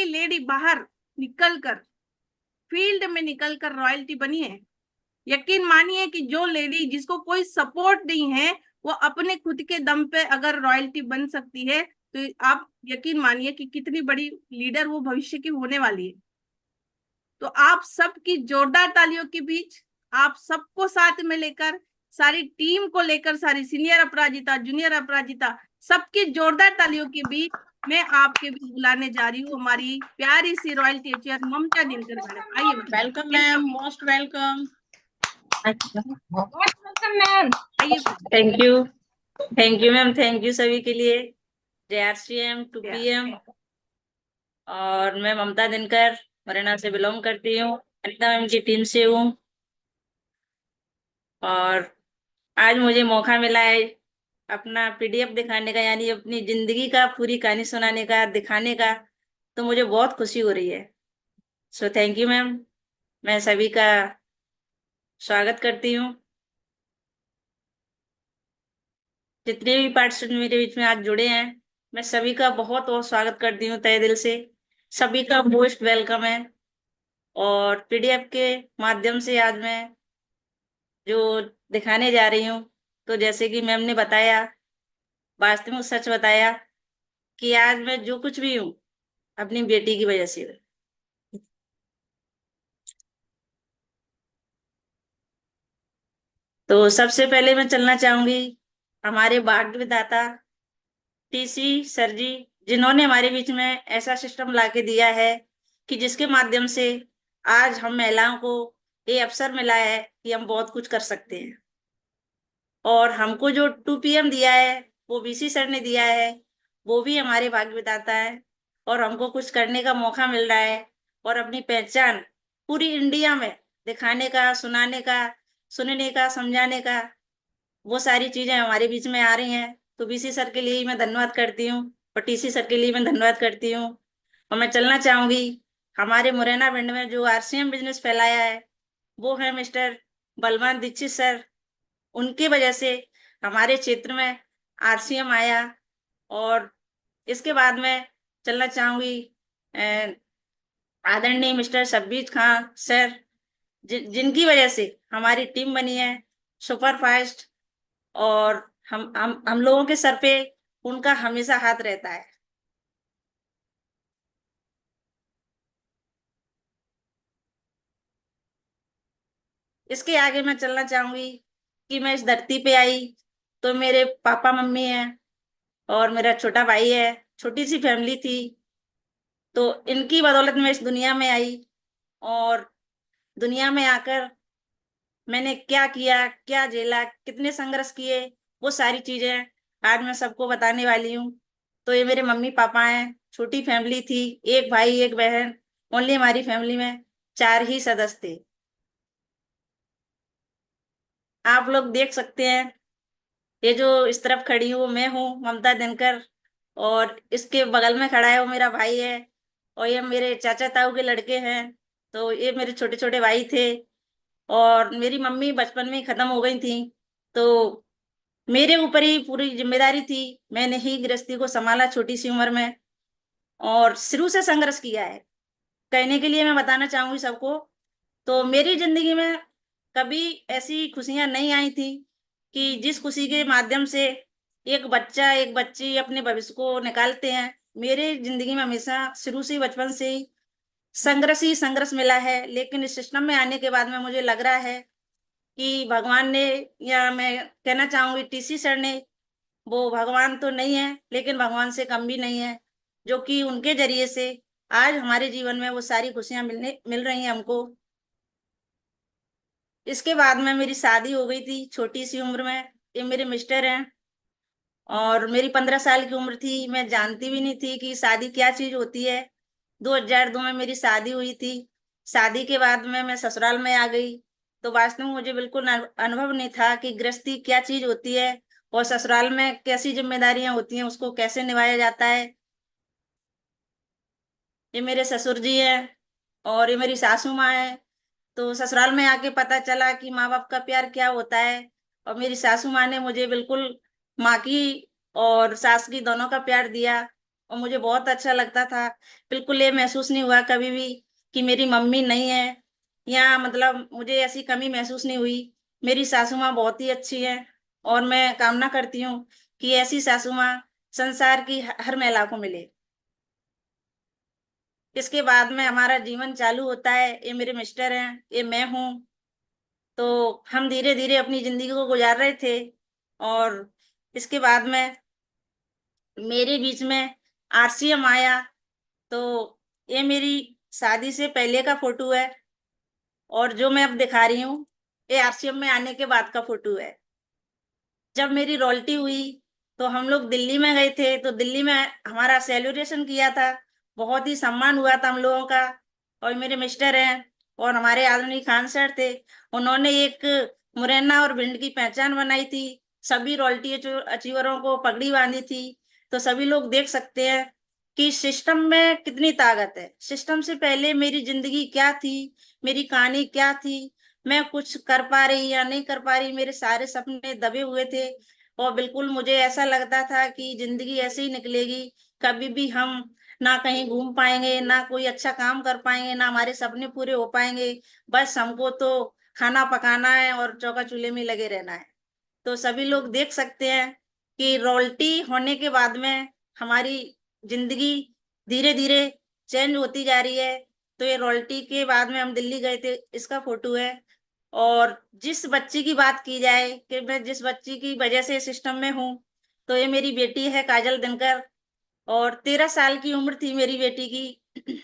Lady बाहर निकलकर, field में निकलकर रॉयल्टी बनी है। यकीन मानिए कि जो लेडी जिसको कोई सपोर्ट नहीं है, वो अपने खुद के दम पे अगर रॉयल्टी बन सकती है, तो आप यकीन मानिए कि कितनी बड़ी लीडर वो भविष्य की होने वाली है। तो आप सबकी जोरदार तालियों के बीच, आप सबको साथ में लेकर, सारी टीम को लेकर, सारी सीनियर अपराजिता, जूनियर अपराजिता, सबकी जोरदार तालियों के बीच मैं आपके भी बुलाने जा रही हूँ हमारी प्यारी सी रॉयल टीचर ममता दिनकर मैडम। आइए वेलकम मैम, मोस्ट वेलकम। आइए। Thank you ma'am, thank you सभी के लिए। JRCM 2PM। और मैं ममता दिनकर मुरैना से बिलोंग करती हूँ, अनिता मैम की टीम से हूँ। और आज मुझे मौका मिला है अपना PDF दिखाने का, यानी अपनी जिंदगी का पूरी कहानी सुनाने का, दिखाने का, तो मुझे बहुत खुशी हो रही है। सो थैंक यू मैम, मैं सभी का स्वागत करती हूँ। जितने भी पार्टिसिपेंट मेरे बीच में आज जुड़े हैं, मैं सभी का बहुत बहुत स्वागत करती हूँ तहे दिल से। सभी का मोस्ट वेलकम है। और PDF के माध्यम से आज मैं जो दिखाने जा रही हूँ, तो जैसे कि मैम ने बताया, वास्तविक सच बताया कि आज मैं जो कुछ भी हूँ अपनी बेटी की वजह से। तो सबसे पहले मैं चलना चाहूंगी हमारे भाग्य विधाता TC सर जी, जिन्होंने हमारे बीच में ऐसा सिस्टम लाके दिया है कि जिसके माध्यम से आज हम महिलाओं को ये अवसर मिला है कि हम बहुत कुछ कर सकते हैं। और हमको जो 2PM दिया है वो BC सर ने दिया है, वो भी हमारे भाग्य विधाता है। और हमको कुछ करने का मौका मिल रहा है और अपनी पहचान पूरी इंडिया में दिखाने का, सुनाने का, सुनने का, समझाने का, वो सारी चीजें हमारे बीच में आ रही हैं। तो BC सर के लिए मैं धन्यवाद करती हूँ और TC सर के लिए मैं धन्यवाद करती हूँ। और मैं चलना चाहूंगी हमारे मुरैना पिंड में जो RCM बिजनेस फैलाया है, वो है मिस्टर बलवान दीक्षित सर। उनकी वजह से हमारे क्षेत्र में RCM आया। और इसके बाद में चलना चाहूंगी आदरणीय मिस्टर शब्बीर खान सर, जिनकी वजह से हमारी टीम बनी है सुपर फास्ट। और हम लोगों के सर पे उनका हमेशा हाथ रहता है। इसके आगे मैं चलना चाहूंगी कि मैं इस धरती पे आई तो मेरे पापा मम्मी हैं और मेरा छोटा भाई है, छोटी सी फैमिली थी। तो इनकी बदौलत मैं इस दुनिया में आई। और दुनिया में आकर मैंने क्या किया, क्या झेला, कितने संघर्ष किए, वो सारी चीजें आज मैं सबको बताने वाली हूँ। तो ये मेरे मम्मी पापा हैं, छोटी फैमिली थी, एक भाई एक बहन, ओनली हमारी फैमिली में 4 ही सदस्य थे। आप लोग देख सकते हैं, ये जो इस तरफ खड़ी हूँ मैं हूँ ममता दिनकर, और इसके बगल में खड़ा है वो मेरा भाई है, और ये मेरे चाचा ताऊ के लड़के हैं। तो ये मेरे छोटे छोटे भाई थे। और मेरी मम्मी बचपन में ही खत्म हो गई थी, तो मेरे ऊपर ही पूरी जिम्मेदारी थी। मैंने ही गृहस्थी को संभाला छोटी सी उम्र में, और शुरू से संघर्ष किया है। कहने के लिए मैं बताना चाहूंगी सबको, तो मेरी जिंदगी में कभी ऐसी खुशियां नहीं आई थी कि जिस खुशी के माध्यम से एक बच्चा एक बच्ची अपने भविष्य को निकालते हैं। मेरे जिंदगी में हमेशा शुरू से बचपन से ही संघर्ष मिला है। लेकिन इस सिस्टम में आने के बाद में मुझे लग रहा है कि भगवान ने, या मैं कहना चाहूंगी TC सर ने, वो भगवान तो नहीं है लेकिन भगवान से कम भी नहीं है, जो कि उनके जरिए से आज हमारे जीवन में वो सारी खुशियां मिल रही हैं हमको। इसके बाद में मेरी शादी हो गई थी छोटी सी उम्र में। ये मेरे मिस्टर हैं, और मेरी 15 साल की उम्र थी। मैं जानती भी नहीं थी कि शादी क्या चीज होती है। 2002 में मेरी शादी हुई थी। शादी के बाद में मैं ससुराल में आ गई, तो वास्तव में मुझे बिल्कुल अनुभव नहीं था कि गृहस्थी क्या चीज होती है और ससुराल में कैसी जिम्मेदारियां होती हैं, उसको कैसे निभाया जाता है। ये मेरे ससुर जी हैं और ये मेरी सासू माँ है। तो ससुराल में आके पता चला कि माँ बाप का प्यार क्या होता है। और मेरी सासू माँ ने मुझे बिल्कुल माँ की और सास की दोनों का प्यार दिया। और मुझे बहुत अच्छा लगता था। बिल्कुल ये महसूस नहीं हुआ कभी भी कि मेरी मम्मी नहीं है, या मतलब मुझे ऐसी कमी महसूस नहीं हुई। मेरी सासू माँ बहुत ही अच्छी है, और मैं कामना करती हूँ कि ऐसी सासू माँ संसार की हर महिला को मिले। इसके बाद में हमारा जीवन चालू होता है। ये मेरे मिस्टर हैं, ये मैं हूँ। तो हम धीरे धीरे अपनी जिंदगी को गुजार रहे थे, और इसके बाद में मेरे बीच में आरसीएम आया। तो ये मेरी शादी से पहले का फोटो है, और जो मैं अब दिखा रही हूँ ये आरसीएम में आने के बाद का फोटो है। जब मेरी रॉयल्टी हुई तो हम लोग दिल्ली में गए थे, तो दिल्ली में हमारा सेलिब्रेशन किया था। बहुत ही सम्मान हुआ था हम लोगों का। और मेरे मिस्टर हैं और हमारे आदरणीय खान सर थे, उन्होंने एक मुरैना और भिंड की पहचान बनाई थी। सभी रॉयल्टी अचीवरों को पगड़ी बांधी थी। तो सभी लोग देख सकते हैं कि सिस्टम में कितनी ताकत है। सिस्टम से पहले मेरी जिंदगी क्या थी, मेरी कहानी क्या थी, मैं कुछ कर पा रही या नहीं कर पा रही, मेरे सारे सपने दबे हुए थे। और बिल्कुल मुझे ऐसा लगता था कि जिंदगी ऐसे ही निकलेगी, कभी भी हम ना कहीं घूम पाएंगे, ना कोई अच्छा काम कर पाएंगे, ना हमारे सपने पूरे हो पाएंगे। बस हमको तो खाना पकाना है और चौका चूल्हे में लगे रहना है। तो सभी लोग देख सकते हैं कि रॉयल्टी होने के बाद में हमारी जिंदगी धीरे धीरे चेंज होती जा रही है। तो ये रॉयल्टी के बाद में हम दिल्ली गए थे, इसका फोटो है। और जिस बच्ची की बात की जाए कि मैं जिस बच्ची की वजह से सिस्टम में हूँ, तो ये मेरी बेटी है काजल दिनकर। और 13 साल की उम्र थी मेरी बेटी की।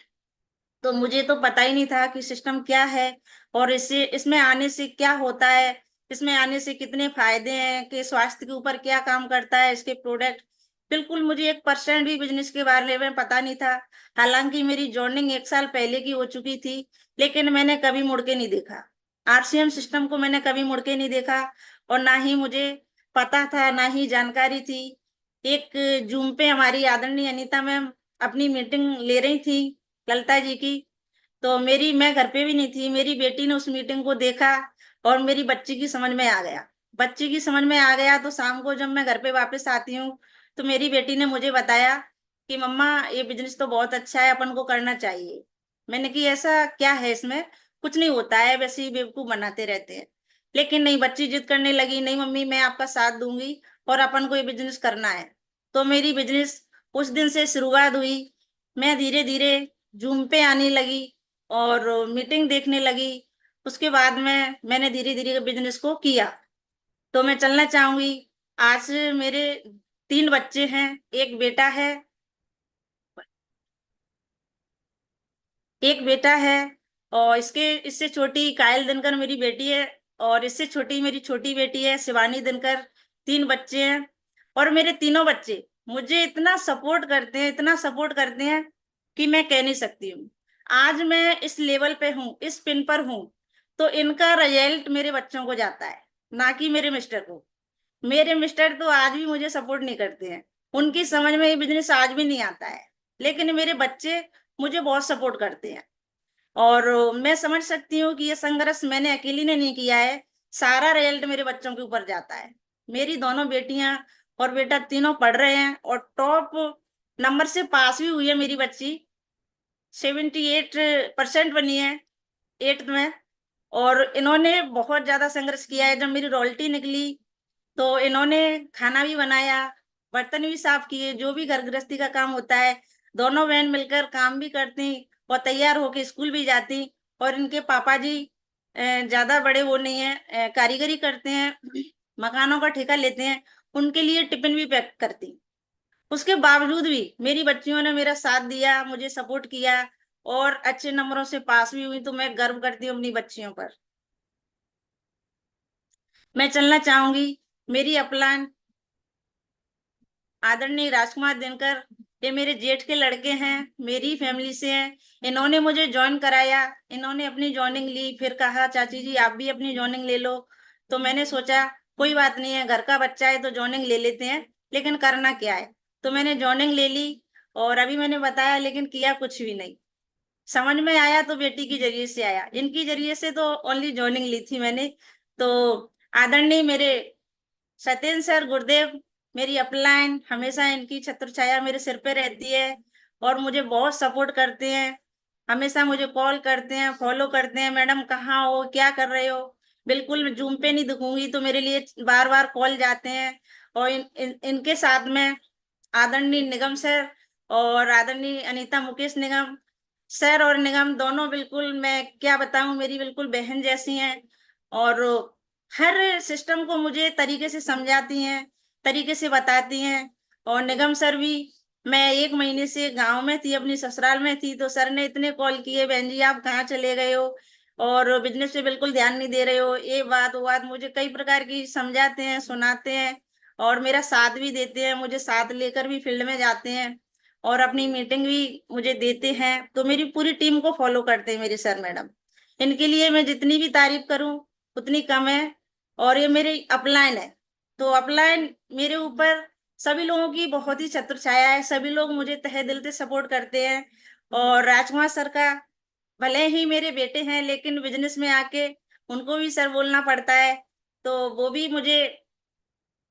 तो मुझे तो पता ही नहीं था कि सिस्टम क्या है, और इससे इसमें आने से क्या होता है, इसमें आने से कितने फायदे हैं, कि स्वास्थ्य के ऊपर क्या काम करता है इसके प्रोडक्ट। बिल्कुल मुझे 1% भी बिजनेस के बारे में पता नहीं था। हालांकि मेरी जॉइनिंग 1 साल पहले की हो चुकी थी, लेकिन मैंने कभी मुड़ के नहीं देखा। आरसीएम सिस्टम को मैंने कभी मुड़ के नहीं देखा, और ना ही मुझे पता था, ना ही जानकारी थी। एक जूम पे हमारी आदरणीय अनीता मैम अपनी मीटिंग ले रही थी ललिता जी की। तो मैं घर पे भी नहीं थी, मेरी बेटी ने उस मीटिंग को देखा, और मेरी बच्ची की समझ में आ गया। बच्ची की समझ में आ गया तो शाम को जब मैं घर पे वापस आती हूँ, तो मेरी बेटी ने मुझे बताया कि मम्मा ये बिजनेस तो बहुत अच्छा है, अपन को करना चाहिए। मैंने कि ऐसा क्या है इसमें, कुछ नहीं होता है, वैसे ही बेवकूफ बनाते रहते हैं। लेकिन नहीं, बच्ची जिद करने लगी, नहीं मम्मी मैं आपका साथ दूंगी और अपन को ये बिजनेस करना है। तो मेरी बिजनेस उस दिन से शुरुआत हुई। मैं धीरे धीरे जूम पे आने लगी और मीटिंग देखने लगी। उसके बाद में मैंने धीरे धीरे बिजनेस को किया। तो मैं चलना चाहूंगी। आज मेरे 3 बच्चे हैं, एक बेटा है, एक बेटा है, और इससे छोटी कायल दिनकर मेरी बेटी है, और इससे छोटी मेरी छोटी बेटी है शिवानी दिनकर। 3 बच्चे हैं, और मेरे तीनों बच्चे मुझे इतना सपोर्ट करते हैं, इतना सपोर्ट करते हैं कि मैं कह नहीं सकती हूँ। आज मैं इस लेवल पे हूँ, इस पिन पर हूँ, तो इनका रिजल्ट मेरे बच्चों को जाता है, ना कि मेरे मिस्टर को। मेरे मिस्टर तो आज भी मुझे सपोर्ट नहीं करते हैं, उनकी समझ में ये बिजनेस आज भी नहीं आता है। लेकिन मेरे बच्चे मुझे बहुत सपोर्ट करते हैं। और मैं समझ सकती हूँ कि ये संघर्ष मैंने अकेली ने नहीं किया है, सारा रिजल्ट मेरे बच्चों के ऊपर जाता है। मेरी दोनों बेटियां और बेटा तीनों पढ़ रहे हैं, और टॉप नंबर से पास भी हुई है मेरी बच्ची। 78% बनी है 8th में। और इन्होंने बहुत ज्यादा संघर्ष किया है। जब मेरी रॉयल्टी निकली तो इन्होंने खाना भी बनाया, बर्तन भी साफ किए, जो भी घर गृहस्थी का काम होता है। दोनों बहन मिलकर काम भी करती और तैयार होके स्कूल भी जाती। और इनके पापा जी ज्यादा बड़े वो नहीं है, कारीगरी करते हैं, मकानों का ठेका लेते हैं, उनके लिए टिफिन भी पैक करती। उसके बावजूद भी मेरी बच्चियों ने मेरा साथ दिया, मुझे सपोर्ट किया, और अच्छे नंबरों से पास भी हुई। तो मैं गर्व करती हूँ अपनी बच्चियों पर। मैं चलना चाहूंगी मेरी अपलाइन आदरणीय राजकुमार दिनकर। ये मेरे जेठ के लड़के हैं, मेरी फैमिली से हैं। इन्होंने मुझे ज्वाइन कराया, इन्होंने अपनी ज्वाइनिंग ली, फिर कहा चाची जी आप भी अपनी ज्वाइनिंग ले लो। तो मैंने सोचा कोई बात नहीं है, घर का बच्चा है तो ज्वाइनिंग ले लेते हैं, लेकिन करना क्या है। तो मैंने ज्वाइनिंग ले ली, और अभी मैंने बताया, लेकिन किया कुछ भी नहीं। समझ में आया तो बेटी के जरिए से आया, इनकी जरिए से तो ओनली ज्वाइनिंग ली थी मैंने। तो आदरणीय मेरे सत्येंद्र सर गुरुदेव, मेरी अपलाइन, हमेशा इनकी छत्र छाया मेरे सिर पे रहती है और मुझे बहुत सपोर्ट करते हैं। हमेशा मुझे कॉल करते हैं, फॉलो करते हैं, मैडम कहाँ हो, क्या कर रहे हो। बिल्कुल जूम पे नहीं दिखूंगी तो मेरे लिए बार बार कॉल जाते हैं। और इनके साथ में आदरणीय निगम सर और आदरणीय अनीता मुकेश निगम सर और निगम दोनों, बिल्कुल मैं क्या बताऊं, मेरी बिल्कुल बहन जैसी हैं। और हर सिस्टम को मुझे तरीके से समझाती हैं, तरीके से बताती हैं। और निगम सर भी, मैं 1 महीने से गांव में थी, अपनी ससुराल में थी, तो सर ने इतने कॉल किए, बहन जी आप कहाँ चले गए हो और बिजनेस पे बिल्कुल ध्यान नहीं दे रहे हो, ये बात वो बात, मुझे कई प्रकार की समझाते हैं, सुनाते हैं और मेरा साथ भी देते हैं। मुझे साथ लेकर भी फील्ड में जाते हैं और अपनी मीटिंग भी मुझे देते हैं। तो मेरी पूरी टीम को फॉलो करते हैं मेरे सर मैडम। इनके लिए मैं जितनी भी तारीफ करूं उतनी कम है। और ये मेरी अपलाइन है, तो अपलाइन मेरे ऊपर सभी लोगों की बहुत ही छत्र छाया है। सभी लोग मुझे तहे दिल से सपोर्ट करते हैं। और राजकुमार सर का, भले ही मेरे बेटे हैं लेकिन बिजनेस में आके उनको भी सर बोलना पड़ता है, तो वो भी मुझे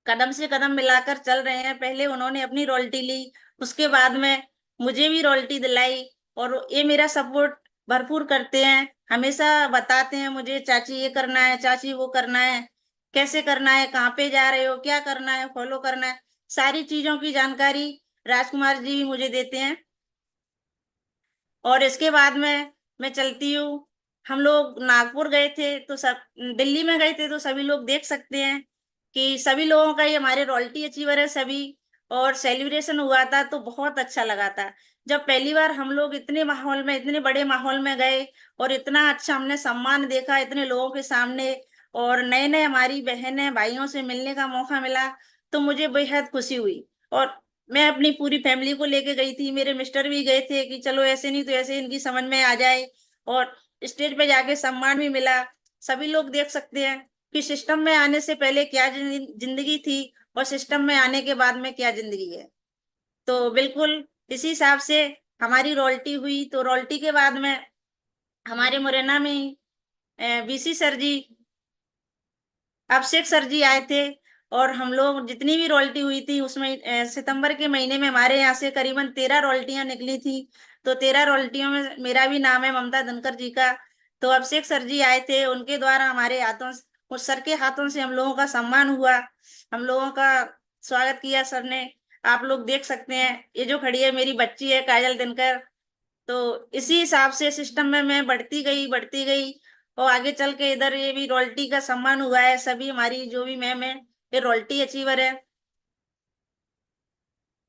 कदम से कदम मिलाकर चल रहे हैं। पहले उन्होंने अपनी रॉयल्टी ली, उसके बाद में मुझे भी रॉयल्टी दिलाई और ये मेरा सपोर्ट भरपूर करते हैं। हमेशा बताते हैं मुझे, चाची ये करना है, चाची वो करना है, कैसे करना है, कहाँ पे जा रहे हो, क्या करना है, फॉलो करना है, सारी चीजों की जानकारी राजकुमार जी भी मुझे देते हैं। और इसके बाद में मैं चलती हूँ, हम लोग नागपुर गए थे तो सब, दिल्ली में गए थे तो सभी लोग देख सकते हैं कि सभी लोगों का, ये हमारे रॉयल्टी अचीवर है सभी। और सेलिब्रेशन हुआ था तो बहुत अच्छा लगा था। जब पहली बार हम लोग इतने माहौल में, इतने बड़े माहौल में गए और इतना अच्छा हमने सम्मान देखा इतने लोगों के सामने, और नए नए हमारी बहनें भाइयों से मिलने का मौका मिला, तो मुझे बेहद खुशी हुई। और मैं अपनी पूरी फैमिली को लेके गई थी, मेरे मिस्टर भी गए थे कि चलो ऐसे नहीं तो ऐसे इनकी समझ में आ जाए। और स्टेज पे जाके सम्मान भी मिला। सभी लोग देख सकते हैं कि सिस्टम में आने से पहले क्या जिंदगी थी और सिस्टम में आने के बाद में क्या जिंदगी है। तो बिल्कुल इसी हिसाब से हमारी रॉयल्टी हुई। तो रॉयल्टी के बाद में हमारे मुरैना में बीसी सर जी, अभिषेक सर जी आए थे और हम लोग जितनी भी रॉयल्टी हुई थी उसमें सितंबर के महीने में हमारे यहाँ से करीबन 13 रॉयल्टियां निकली थी। तो 13 रॉयल्टियों में मेरा भी नाम है, ममता धनकर जी का। तो अभिषेक सर जी आए थे, उनके द्वारा हमारे हाथों से, उस सर के हाथों से हम लोगों का सम्मान हुआ, हम लोगों का स्वागत किया सर ने। आप लोग देख सकते हैं, ये जो खड़ी है मेरी बच्ची है काजल दिनकर। तो इसी हिसाब से सिस्टम में मैं बढ़ती गई, बढ़ती गई और आगे चल के इधर ये भी रॉयल्टी का सम्मान हुआ है। सभी हमारी जो भी मैम है ये रॉयल्टी अचीवर है।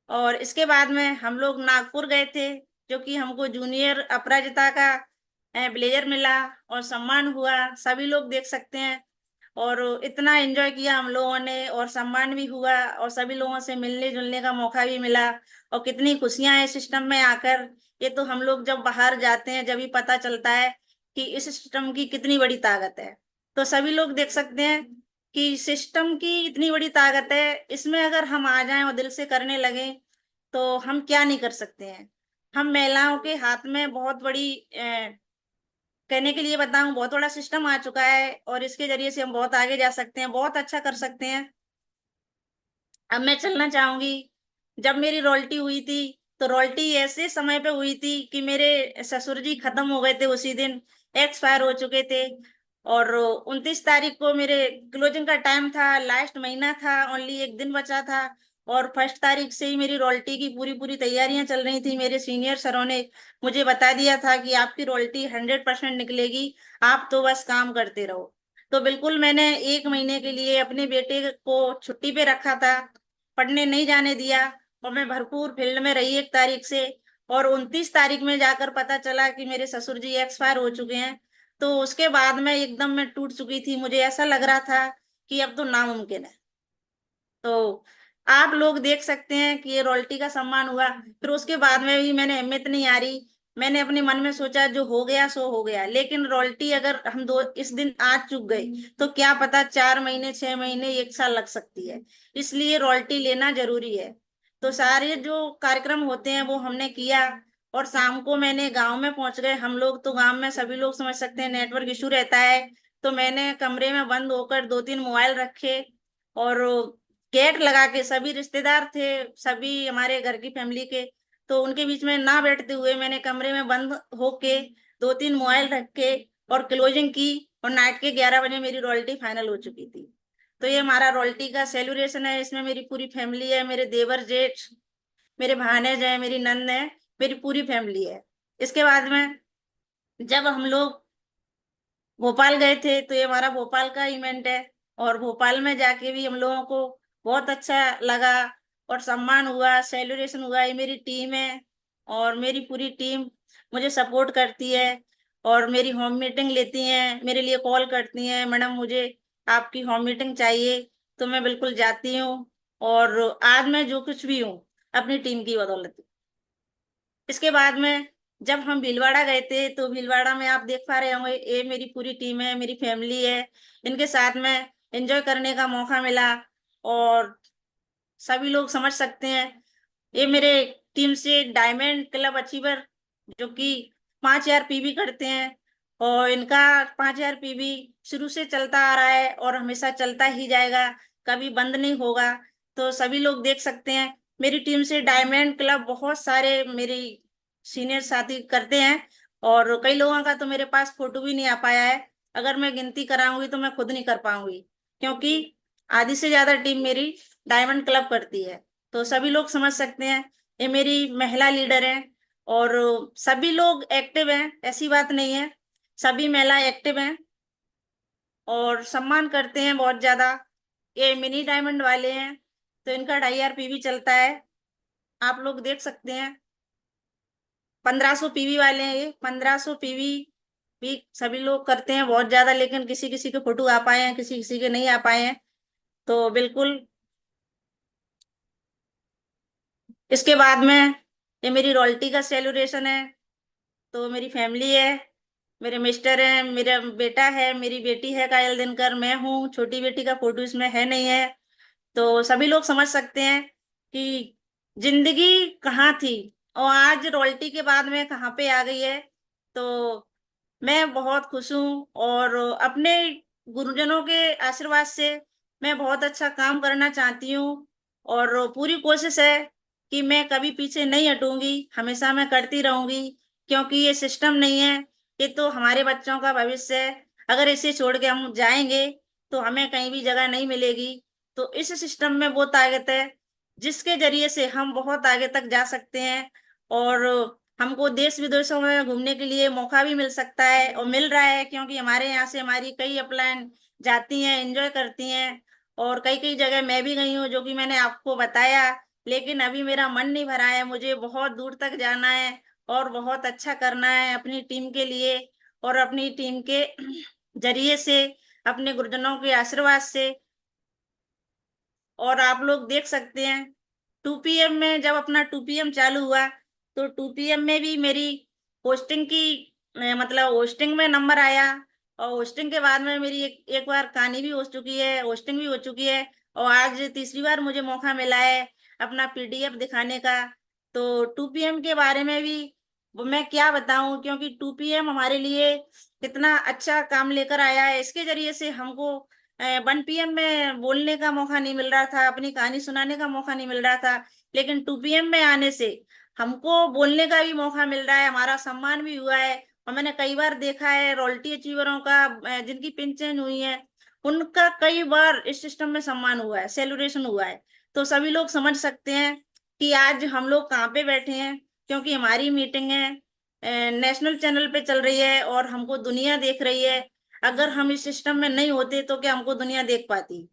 और इसके बाद में हम लोग नागपुर गए थे, जो कि हमको जूनियर अपराजिता का ब्लेजर मिला और सम्मान हुआ, सभी लोग देख सकते हैं। और इतना एंजॉय किया हम लोगों ने और सम्मान भी हुआ और सभी लोगों से मिलने जुलने का मौका भी मिला। और कितनी खुशियां हैं सिस्टम में आकर, ये तो हम लोग जब बाहर जाते हैं जब भी पता चलता है कि इस सिस्टम की कितनी बड़ी ताकत है। तो सभी लोग देख सकते हैं कि सिस्टम की इतनी बड़ी ताकत है, इसमें अगर हम आ जाएं और दिल से करने लगे तो हम क्या नहीं कर सकते हैं। हम महिलाओं के हाथ में बहुत बड़ी, कहने के लिए बताऊं, बहुत बड़ा सिस्टम आ चुका है और इसके जरिए से हम बहुत आगे जा सकते हैं, बहुत अच्छा कर सकते हैं। अब मैं चलना चाहूंगी, जब मेरी रॉयल्टी हुई थी तो रॉयल्टी ऐसे समय पे हुई थी कि मेरे ससुर जी खत्म हो गए थे, उसी दिन एक्सपायर हो चुके थे। और 29 तारीख को मेरे क्लोजिंग का टाइम था, लास्ट महीना था, ओनली एक दिन बचा था। और 1 तारीख से ही मेरी रॉयल्टी की पूरी पूरी तैयारियां चल रही थी। मेरे सीनियर सरों ने मुझे बता दिया था कि आपकी रॉयल्टी 100% निकलेगी, आप तो बस काम करते रहो। तो बिल्कुल मैंने 1 महीने के लिए अपने बेटे को छुट्टी पे रखा था, पढ़ने नहीं जाने दिया और मैं भरपूर फील्ड में रही 1 तारीख से। और 29 तारीख में जाकर पता चला कि मेरे ससुर जी एक्सपायर हो चुके हैं। तो उसके बाद में एकदम मैं टूट चुकी थी, मुझे ऐसा लग रहा था कि अब तो नामुमकिन है। तो आप लोग देख सकते हैं कि ये रॉयल्टी का सम्मान हुआ। फिर उसके बाद में भी मैंने हिम्मत नहीं हारी, मैंने अपने मन में सोचा जो हो गया सो हो गया, लेकिन रॉयल्टी अगर हम दो इस दिन आज चूक गए तो क्या पता 4 महीने, 6 महीने, 1 साल लग सकती है। इसलिए रॉयल्टी लेना जरूरी है। तो सारे जो कार्यक्रम होते हैं वो हमने किया और शाम को मैंने गांव में पहुंच गए। हम लोग तो गांव में सभी लोग समझ सकते हैं नेटवर्क इशू रहता है, तो मैंने कमरे में बंद होकर 2-3 मोबाइल रखे और गेट लगा के, सभी रिश्तेदार थे, सभी हमारे घर की फैमिली के, तो उनके बीच में ना बैठते हुए मैंने कमरे में बंद होके 2-3 मोबाइल रख के और क्लोजिंग की, और नाइट के 11 बजे मेरी रॉयल्टी फाइनल हो चुकी थी। तो ये हमारा रॉयल्टी का सेलिब्रेशन है। इसमें मेरी पूरी फैमिली है, मेरे देवर जेठ, मेरे भानेज है, मेरी नंद है, मेरी पूरी फैमिली है। इसके बाद में जब हम लोग भोपाल गए थे, तो ये हमारा भोपाल का इवेंट है, और भोपाल में जाके भी हम लोगों को बहुत अच्छा लगा और सम्मान हुआ, सेलिब्रेशन हुआ। ये मेरी टीम है और मेरी पूरी टीम मुझे सपोर्ट करती है, और मेरी होम मीटिंग लेती हैं, मेरे लिए कॉल करती हैं, मैडम मुझे आपकी होम मीटिंग चाहिए, तो मैं बिल्कुल जाती हूँ। और आज मैं जो कुछ भी हूँ अपनी टीम की बदौलत। इसके बाद में जब हम भीलवाड़ा गए थे, तो भीलवाड़ा में आप देख पा रहे होंगे, ये मेरी पूरी टीम है, मेरी फैमिली है, इनके साथ में एंजॉय करने का मौका मिला। और सभी लोग समझ सकते हैं, ये मेरे टीम से डायमंड क्लब अचीवर जो कि 5,000 पीवी करते हैं, और इनका 5,000 पीवी शुरू से चलता आ रहा है और हमेशा चलता ही जाएगा, कभी बंद नहीं होगा। तो सभी लोग देख सकते हैं, मेरी टीम से डायमंड क्लब बहुत सारे मेरी सीनियर साथी करते हैं, और कई लोगों का तो मेरे पास फोटो भी नहीं आ पाया है। अगर मैं गिनती कराऊंगी तो मैं खुद नहीं कर पाऊंगी, क्योंकि आधी से ज्यादा टीम मेरी डायमंड क्लब करती है। तो सभी लोग समझ सकते हैं, ये मेरी महिला लीडर है, और सभी लोग एक्टिव हैं, ऐसी बात नहीं है, सभी महिला एक्टिव हैं और सम्मान करते हैं बहुत ज्यादा। ये मिनी डायमंड वाले हैं, तो इनका 2,500 पीवी चलता है, आप लोग देख सकते हैं। 1,500 पीवी वाले हैं, ये 1,500 पीवी भी सभी लोग करते हैं बहुत ज्यादा, लेकिन किसी किसी के फोटो आ पाए हैं, किसी किसी के नहीं आ पाए हैं। तो बिल्कुल इसके बाद में ये मेरी रॉयल्टी का सेलिब्रेशन है। तो मेरी फैमिली है, मेरे मिस्टर हैं, मेरा बेटा है, मेरी बेटी है कायल दिनकर, मैं हूँ, छोटी बेटी का फोटो इसमें है नहीं है। तो सभी लोग समझ सकते हैं कि जिंदगी कहाँ थी और आज रॉयल्टी के बाद में कहाँ पे आ गई है। तो मैं बहुत खुश हूँ, और अपने गुरुजनों के आशीर्वाद से मैं बहुत अच्छा काम करना चाहती हूँ, और पूरी कोशिश है कि मैं कभी पीछे नहीं हटूंगी, हमेशा मैं करती रहूंगी, क्योंकि ये सिस्टम नहीं है, ये तो हमारे बच्चों का भविष्य है। अगर इसे छोड़ के हम जाएंगे तो हमें कहीं भी जगह नहीं मिलेगी। तो इस सिस्टम में वो ताकत है जिसके जरिए से हम बहुत आगे तक जा सकते हैं, और हमको देश विदेशों में घूमने के लिए मौका भी मिल सकता है, और मिल रहा है, क्योंकि हमारे यहाँ से हमारी कई अपलाइन जाती हैं, एंजॉय करती हैं। और कई कई जगह मैं भी गई हूँ, जो कि मैंने आपको बताया, लेकिन अभी मेरा मन नहीं भरा है, मुझे बहुत दूर तक जाना है और बहुत अच्छा करना है अपनी टीम के लिए, और अपनी टीम के जरिए से, अपने गुरुजनों के आशीर्वाद से। और आप लोग देख सकते हैं, 2 PM में जब अपना 2 PM चालू हुआ, तो 2 PM में भी मेरी होस्टिंग की मतलब होस्टिंग में नंबर आया, और होस्टिंग के बाद में मेरी एक बार कहानी भी हो चुकी है, होस्टिंग भी हो चुकी है, और आज तीसरी बार मुझे मौका मिला है अपना PDF दिखाने का। तो 2 PM के बारे में भी वो मैं क्या बताऊं, क्योंकि 2 PM हमारे लिए कितना अच्छा काम लेकर आया है। इसके जरिए से हमको 1 PM में बोलने का मौका नहीं मिल रहा था, अपनी कहानी सुनाने का मौका नहीं मिल रहा था, लेकिन 2 PM में आने से हमको बोलने का भी मौका मिल रहा है, हमारा सम्मान भी हुआ है। और मैंने कई बार देखा है रॉयल्टी अचीवरों का, जिनकी पिन चेंज हुई है, उनका कई बार इस सिस्टम में सम्मान हुआ है, सेलिब्रेशन हुआ है। तो सभी लोग समझ सकते हैं कि आज हम लोग कहाँ पे बैठे हैं, क्योंकि हमारी मीटिंग है नेशनल चैनल पे चल रही है, और हमको दुनिया देख रही है। अगर हम इस सिस्टम में नहीं होते तो क्या हमको दुनिया देख पाती।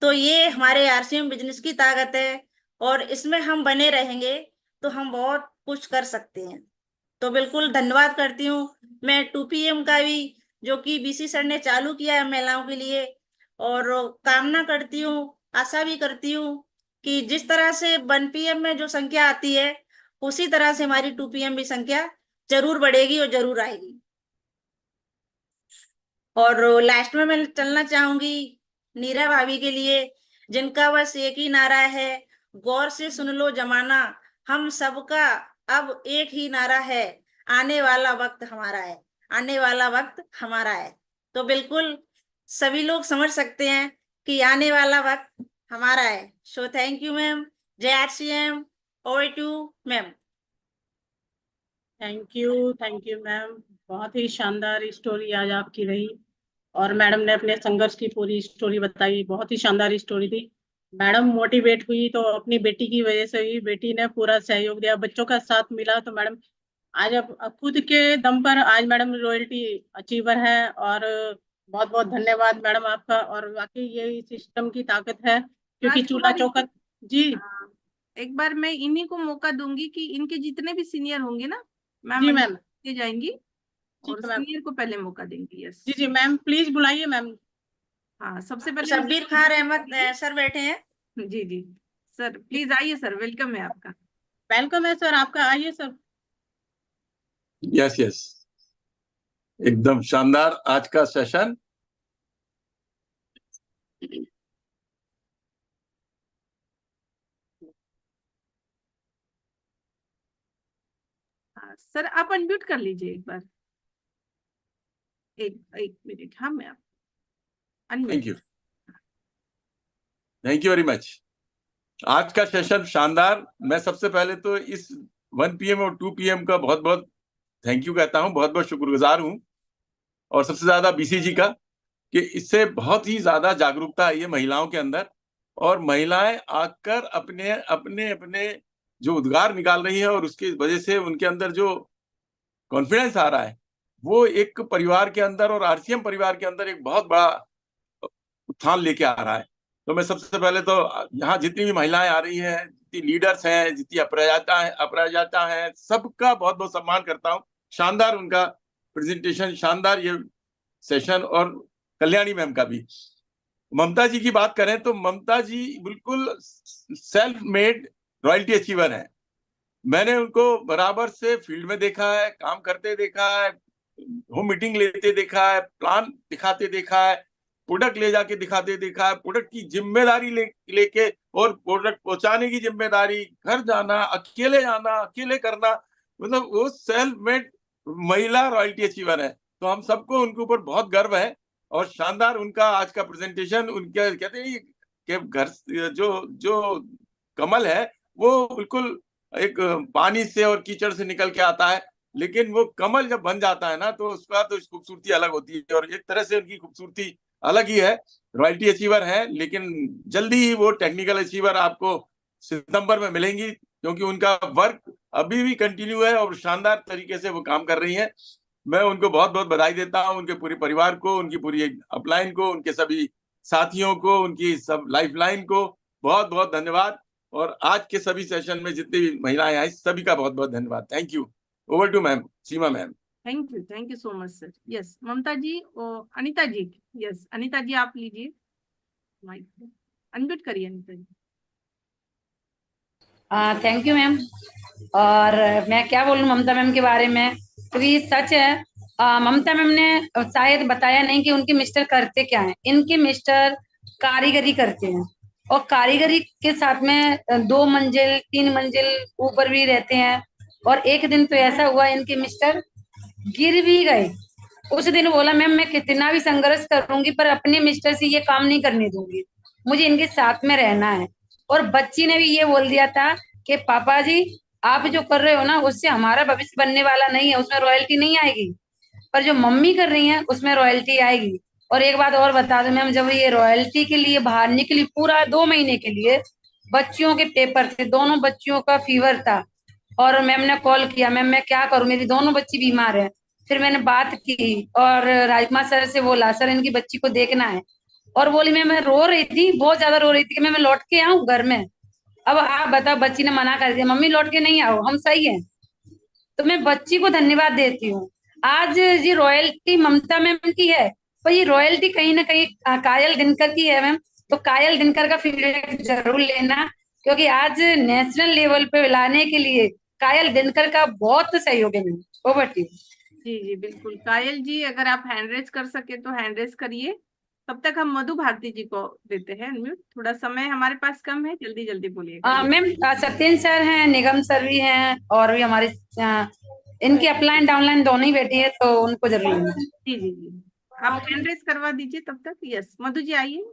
तो ये हमारे RCM बिजनेस की ताकत है, और इसमें हम बने रहेंगे तो हम बहुत कुछ कर सकते हैं। तो बिल्कुल धन्यवाद करती हूँ मैं 2 PM का भी, जो कि BC सर ने चालू किया है महिलाओं के लिए। और कामना करती हूँ, आशा भी करती हूँ कि जिस तरह से 1 PM में जो संख्या आती है, उसी तरह से हमारी 2 PM भी संख्या जरूर बढ़ेगी और जरूर आएगी। और लास्ट में मैं चलना चाहूंगी नीरा भाभी के लिए, जिनका बस एक ही नारा है, गौर से सुन लो जमाना, हम सबका अब एक ही नारा है, आने वाला वक्त हमारा है, आने वाला वक्त हमारा है। तो बिल्कुल सभी लोग समझ सकते हैं कि आने वाला वक्त हमारा है। So thank you ma'am. जय RCM. Over to ma'am. Thank you ma'am. बहुत ही शानदार स्टोरी आज आपकी रही और मैडम ने अपने संघर्ष की पूरी स्टोरी बताई, बहुत ही शानदार स्टोरी थी। मैडम मोटिवेट हुई तो अपनी बेटी की वजह से हुई, बेटी ने पूरा सहयोग दिया, बच्चों का साथ मिला, तो मैडम आज अब खुद के दम पर आज मैडम रॉयल्टी अचीवर है। और बहुत बहुत धन्यवाद मैडम आपका। और वाकई ये सिस्टम की ताकत है, क्योंकि चूल्हा चौका। जी हाँ, एक बार मैं इन्हीं को मौका दूंगी कि इनके जितने भी सीनियर होंगे ना मैम जी मैम। के जाएंगी ठीक और है मैम। सीनियर को पहले मौका देंगी। यस। जी जी मैम, प्लीज बुलाइए मैम। हाँ, सबसे पहले शब्बीर खान अहमद सर बैठे हैं। जी जी सर, प्लीज आइए सर, वेलकम है आपका। वेलकम है सर आपका, आइए सर। यस यस, एकदम शानदार आज का सेशन। हाँ सर, आप अनम्यूट कर लीजिए एक बार। एक एक मिनट। हाँ, मैं आप thank you, unmute. Thank you very much. आज का सेशन शानदार। मैं सबसे पहले तो इस 1 PM और 2 PM का बहुत बहुत थैंक यू कहता हूँ, बहुत बहुत शुक्रगुजार हूँ। और सबसे ज्यादा BCG का, कि इससे बहुत ही ज्यादा जागरूकता आई है महिलाओं के अंदर, और महिलाएं आकर अपने अपने अपने जो उद्गार निकाल रही है, और उसकी वजह से उनके अंदर जो कॉन्फिडेंस आ रहा है, वो एक परिवार के अंदर और RCM परिवार के अंदर एक बहुत बड़ा उत्थान लेके आ रहा है। तो मैं सबसे पहले तो यहाँ जितनी भी महिलाएं आ रही हैं, जितनी लीडर्स हैं, जितनी अपराजिता हैं, सबका बहुत बहुत सम्मान करता हूँ। शानदार उनका प्रेजेंटेशन, शानदार ये सेशन। और कल्याणी मैम का भी। ममता जी की बात करें तो ममता जी बिल्कुल सेल्फ मेड रॉयल्टी अचीवर है। मैंने उनको बराबर से फील्ड में देखा है, काम करते देखा है, होम मीटिंग लेते देखा है, प्लान दिखाते देखा है, प्रोडक्ट ले जाके दिखाते देखा है, प्रोडक्ट की जिम्मेदारी लेके और प्रोडक्ट पहुंचाने की जिम्मेदारी, घर जाना, अकेले करना, मतलब वो सेल्फ मेड महिला रॉयल्टी अचीवर है। तो हम सबको उनके ऊपर बहुत गर्व है। और शानदार उनका आज का प्रेजेंटेशन। उनके कहते हैं कि घर जो जो कमल है वो बिल्कुल एक पानी से और कीचड़ से निकल के आता है, लेकिन वो कमल जब बन जाता है ना, तो उसका तो खूबसूरती अलग होती है। और एक तरह से उनकी खूबसूरती अलग ही है। रॉयल्टी अचीवर है, लेकिन जल्दी ही वो टेक्निकल अचीवर आपको सितंबर में मिलेंगी, क्योंकि उनका वर्क अभी भी कंटिन्यू है और शानदार तरीके से वो काम कर रही हैं। मैं उनको बहुत बहुत बधाई देता हूँ, उनके पूरे परिवार को, उनकी पूरी अपलाइन को, उनके सभी साथियों को, उनकी सब लाइफलाइन को बहुत बहुत धन्यवाद। और आज के सभी सेशन में जितनी भी महिलाएं आई, सभी का बहुत बहुत धन्यवाद। Thank you. Over to ma'am, Seema ma'am. Thank you so much sir. Yes, Mamta ji और अनीता जी। यस, अनीता जी आप लीजिए माइक, अनम्यूट करिए Anita ji. Thank you ma'am. और मैं क्या बोलूं ममता मैम के बारे में, क्योंकि सच है, ममता मैम ने शायद बताया नहीं कि उनके मिस्टर करते क्या हैं। इनके मिस्टर कारीगरी करते हैं, और कारीगरी के साथ में 2 मंजिल 3 मंजिल ऊपर भी रहते हैं। और एक दिन तो ऐसा हुआ, इनके मिस्टर गिर भी गए। उस दिन बोला, मैम मैं कितना भी संघर्ष करूंगी पर अपने मिस्टर से ये काम नहीं करने दूंगी, मुझे इनके साथ में रहना है। और बच्ची ने भी ये बोल दिया था कि पापा जी आप जो कर रहे हो ना, उससे हमारा भविष्य बनने वाला नहीं है, उसमें रॉयल्टी नहीं आएगी, पर जो मम्मी कर रही है उसमें रॉयल्टी आएगी। और एक बात और बता दो मैम, जब ये रॉयल्टी के लिए बाहर निकली, पूरा 2 महीने के लिए बच्चियों के पेपर थे, दोनों बच्चियों का फीवर था। और मैम ने कॉल किया, मैम मैं क्या करूं, मेरी दोनों बच्ची बीमार है। फिर मैंने बात की और राजकुमार सर से बोला, सर इनकी बच्ची को देखना है। और बोली, मैं रो रही थी, बहुत ज्यादा रो रही थी कि मैं लौट के आऊं घर में। अब आप बताओ, बच्ची ने मना कर दिया, मम्मी लौट के नहीं आओ, हम सही हैं। तो मैं बच्ची को धन्यवाद देती हूँ। आज ये रॉयल्टी ममता मैम की है, पर ये रॉयल्टी कहीं ना कहीं कायल दिनकर की है मैम। तो कायल दिनकर का फीडबैक जरूर लेना, क्योंकि आज नेशनल लेवल पे लाने के लिए कायल दिनकर का बहुत सहयोग है मैम। Over to. जी जी बिल्कुल, कायल जी अगर आप हैंड रेज कर सके तो हैंड रेज करिए। तब तक हम मधु भारती जी को देते हैं अनम्यूट। थोड़ा समय हमारे पास कम है, जल्दी जल्दी बोलिएगा। मैम सत्येंद्र सर हैं, निगम सर भी हैं, और भी हमारे इनकी अपलाइन डाउनलाइन दोनों ही बैठी है, तो उनको जरूर लेना है। जी जी जी, आप हैंड रेज करवा दीजिए तब तक। यस, मधु जी आइए।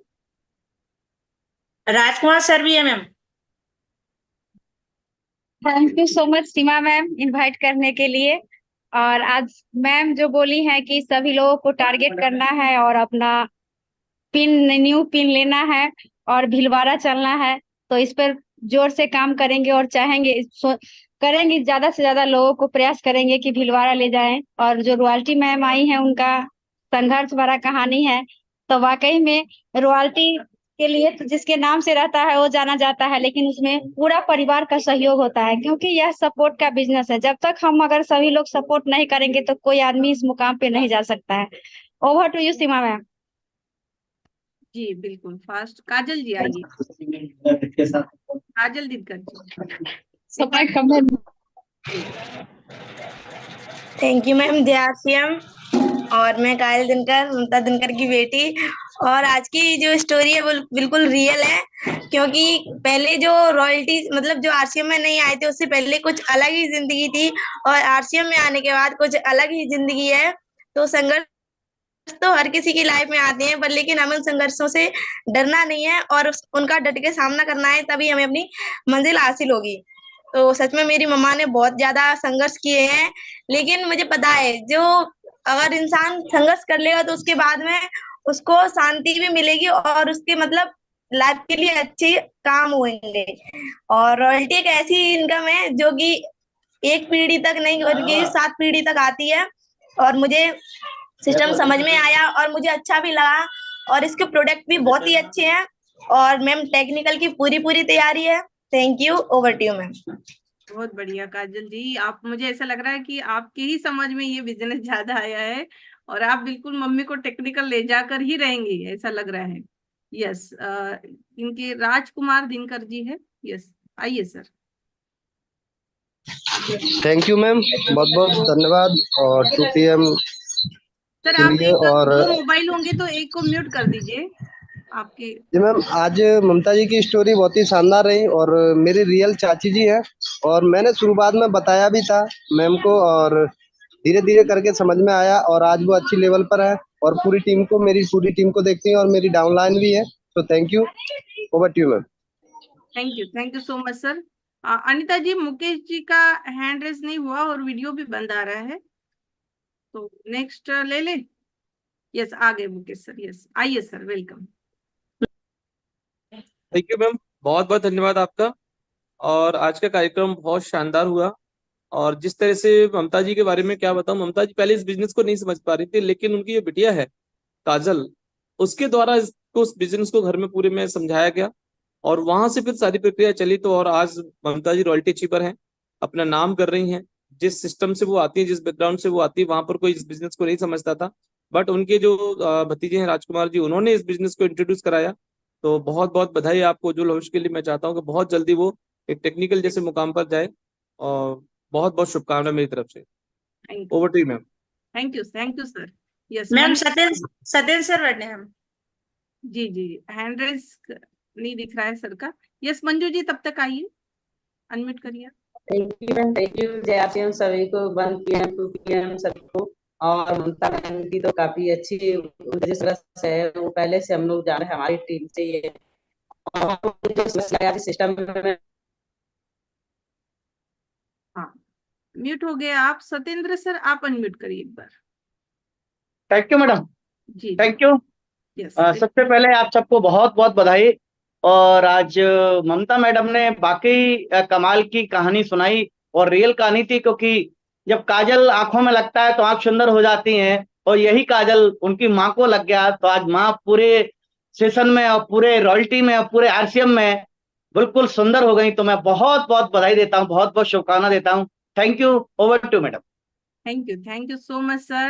राजकुमार सर भी है ma'am. Thank you so much Seema ma'am invite करने के लिए। और आज मैम जो बोली है कि सभी लोगों को टारगेट करना है और अपना पिन न्यू पिन लेना है और भीलवाड़ा चलना है, तो इस पर जोर से काम करेंगे और चाहेंगे करेंगे, ज्यादा से ज्यादा लोगों को प्रयास करेंगे कि भीलवाड़ा ले जाएं। और जो रॉयल्टी मैम आई है उनका संघर्ष भरा कहानी है, तो वाकई में रॉयल्टी के लिए तो जिसके नाम से रहता है वो जाना जाता है, लेकिन उसमें पूरा परिवार का सहयोग होता है, क्योंकि यह सपोर्ट का बिजनेस है। जब तक हम अगर सभी लोग सपोर्ट नहीं करेंगे तो कोई आदमी इस मुकाम पे नहीं जा सकता है। Over to you Seema ma'am. जी बिल्कुल फास्ट। काजल जी आइए। काजल दिनकर जी। समय कम है। थैंक यू मैम, जय आरसीएम। और मैं काजल दिनकर, ममता दिनकर की बेटी। और आज की जो स्टोरी है वो बिल्कुल रियल है, क्योंकि पहले जो रॉयल्टी मतलब जो आरसीएम में नहीं आए थे उससे पहले कुछ अलग ही जिंदगी थी, और आरसीएम में आने के बाद कुछ अलग ही जिंदगी है। तो संघर्ष तो हर किसी की लाइफ में आते हैं, पर लेकिन हमें उन संघर्षों से डरना नहीं है और उनका डट के सामना करना है, तभी हमें अपनी मंजिल हासिल होगी। तो सच में मेरी मम्मा ने बहुत ज्यादा संघर्ष किए हैं, लेकिन मुझे पता है जो अगर इंसान संघर्ष कर लेगा तो उसके बाद में उसको शांति भी मिलेगी और उसके मतलब लाइफ के लिए अच्छे काम होंगे। और रॉयल्टी एक ऐसी इनकम है जो कि एक पीढ़ी तक नहीं बल्कि 7 पीढ़ी तक आती है। और मुझे सिस्टम समझ में आया और मुझे अच्छा भी लगा, और इसके प्रोडक्ट भी बहुत ही अच्छे हैं। और मैम टेक्निकल की पूरी तैयारी है। Thank you, over to you ma'am. बहुत बढ़िया काजल जी। आप, मुझे ऐसा लग रहा है कि आपके ही समझ में ये बिजनेस ज्यादा आया है और आप बिल्कुल मम्मी को टेक्निकल ले जाकर ही रहेंगे, ऐसा लग रहा है। यस, इनके राजकुमार दिनकर जी है। यस, आइए सर। थैंक यू मैम, बहुत बहुत धन्यवाद। और 2 PM सर के आप लिए। एक और दो मोबाइल होंगे तो एक को म्यूट कर दीजिए आपके। जी मैम, आज ममता जी की स्टोरी बहुत ही शानदार रही और मेरी रियल चाची जी हैं। और मैंने शुरुआत में बताया भी था मैम को, और धीरे धीरे करके समझ में आया और आज वो अच्छी लेवल पर है और मेरी पूरी टीम को देखती हैं और मेरी डाउनलाइन भी है। तो thank you, over to you ma'am. Thank you so much sir. Anita ji, Mukesh ji का हैंड रेस नहीं हुआ और वीडियो भी बंद आ रहा है, तो नेक्स्ट ले। यस, आ गए मुकेश सर। यस, आइए sir, welcome. Thank you ma'am, बहुत बहुत धन्यवाद आपका। और आज का कार्यक्रम बहुत शानदार हुआ। और जिस तरह से ममता जी के बारे में क्या बताऊं, ममता जी पहले इस बिजनेस को नहीं समझ पा रही थी, लेकिन उनकी जो बिटिया है काजल, उसके द्वारा इसको, उस बिजनेस को घर में पूरे में समझाया गया और वहां से फिर सारी प्रक्रिया चली। तो और आज ममता जी रॉयल्टी अचीवर हैं, अपना नाम कर रही हैं। जिस सिस्टम से वो आती है, जिस बैकग्राउंड से वो आती है, वहां पर कोई इस बिजनेस को नहीं समझता था, बट उनके जो भतीजे हैं राजकुमार जी, उन्होंने इस बिजनेस को इंट्रोड्यूस कराया। तो बहुत बहुत बधाई आपको उज्जवल भविष्य के लिए। मैं चाहता हूँ कि बहुत जल्दी वो एक टेक्निकल जैसे मुकाम पर जाए, और बहुत बहुत शुभकामनाएं मेरी तरफ से। Over to you ma'am. Thank you sir. Yes ma'am Satyendra sir बैठे हैं। जी जी, हैंड रेस नहीं दिख रहा है सर का। यस मंजू जी, तब तक आइए, अनम्यूट करिए। Thank you ma'am, thank you. जय आरसीएम सभी को, 1 PM 2 PM सभी को। और ममता मैम की तो काफी अच्छी जिस तरह से है, वो पहले से हम लोग जान रहे हैं, हमारी टीम से ये सिस्टम में। हाँ, म्यूट हो गए आप। सत्येंद्र सर, आप अनम्यूट करिए एक बार। Thank you madam. जी थैंक यू। यस, सबसे पहले आप सबको बहुत बहुत बधाई। और आज ममता मैडम ने बाकी कमाल की कहानी सुनाई और रियल कहानी थी, क्योंकि जब काजल आंखों में लगता है तो आंख सुंदर हो जाती हैं, और यही काजल उनकी माँ को लग गया तो आज माँ पूरे सेशन में और पूरे रॉयल्टी में और पूरे आरसीएम में बिल्कुल सुंदर हो गई। तो मैं बहुत बहुत बधाई देता हूँ, बहुत बहुत शुभकामना देता हूँ। Thank you, over to madam. Thank you so much sir.